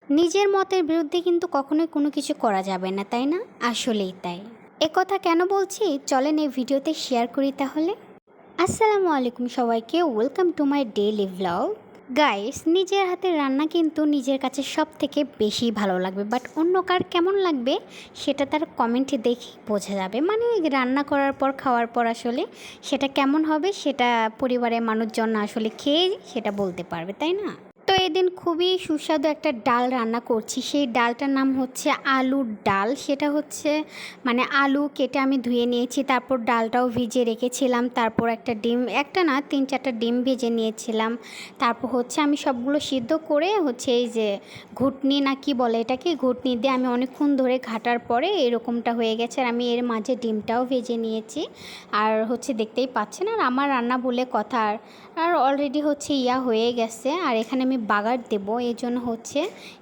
নিজের মতের বিরুদ্ধে কিন্তু কখনোই কোনো কিছু করা যাবে না, তাই না? আসলেই তাই। কথা কেন বলছি, চলেন এই ভিডিওতে শেয়ার করি তাহলে। আসসালামু আলাইকুম সবাইকে, welcome to my daily vlog. Guys, নিজের হাতের রান্না কিন্তু নিজের কাছে সব থেকে বেশি ভালো লাগবে, বাট অন্য কার কেমন লাগবে সেটা তার কমেন্টে দেখে বোঝা যাবে। মানে রান্না করার পর, খাওয়ার পর আসলে সেটা কেমন হবে সেটা পরিবারের মানুষজন আসলে খেয়ে সেটা বলতে পারবে, তাই না? তো এদিন খুবই সুস্বাদু একটা ডাল রান্না করছি। সেই ডালটার নাম হচ্ছে আলুর ডাল। সেটা হচ্ছে মানে আলু কেটে আমি ধুয়ে নিয়েছি, তারপর ডালটাও ভিজিয়ে রেখেছিলাম, তারপর একটা ডিম, একটা না 3-4টা ডিম ভেজে নিয়েছিলাম। তারপর হচ্ছে আমি সবগুলো সিদ্ধ করে হচ্ছে এই যে ঘুটনি না কি বলে এটাকে, ঘুটনি দিয়ে আমি অনেকক্ষণ ধরে ঘাটার পরে এরকমটা হয়ে গেছে। আর আমি এর মাঝে ডিমটাও ভেজে নিয়েছি। আর হচ্ছে দেখতেই পাচ্ছেন, আর আমার রান্না বলে কথা, আর অলরেডি হচ্ছে হয়ে গেছে। আর এখানে আমি বাগার দেবো, এই জন্য হচ্ছে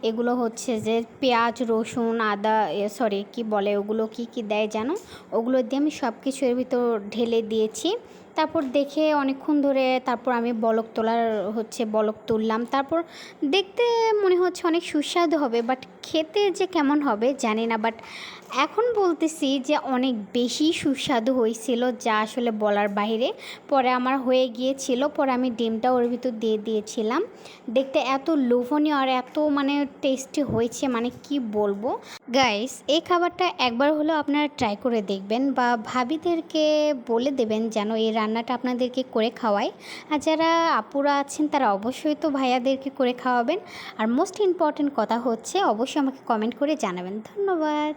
এগুলো হচ্ছে যে পেঁয়াজ, রসুন, আদা, সরি কি বলে ওগুলো, কি কি দেয় জানো, ওগুলো দিয়ে আমি সব কিছু এর ভিতর ঢেলে দিয়েছি। তারপর দেখে অনেকক্ষণ ধরে তারপর আমি বলক তুললাম। তারপর দেখতে মনে হচ্ছে অনেক সুস্বাদু হবে, বাট খেতে যে কেমন হবে জানি না। বাট এখন বলতেছি যে অনেক বেশি সুস্বাদু হয়েছিল, যা আসলে বলার বাইরে। পরে আমার হয়ে গিয়েছিল, পরে আমি ডিমটা ওর ভিতর দিয়ে দিয়েছিলাম। দেখতে এত লোভনীয় আর এত মানে টেস্টি হয়েছে, মানে কি বলবো। গাইস, এই খাবারটা একবার হলেও আপনারা ট্রাই করে দেখবেন, বা ভাবিদেরকে বলে দেবেন যেন এই রান্নাটা আপনাদেরকে করে খাওয়ায়। আর যারা আপুরা আছেন তারা অবশ্যই তো ভাইয়াদেরকে করে খাওয়াবেন। আর মোস্ট ইম্পর্ট্যান্ট কথা হচ্ছে, অবশ্যই আমাকে কমেন্ট করে জানাবেন। ধন্যবাদ।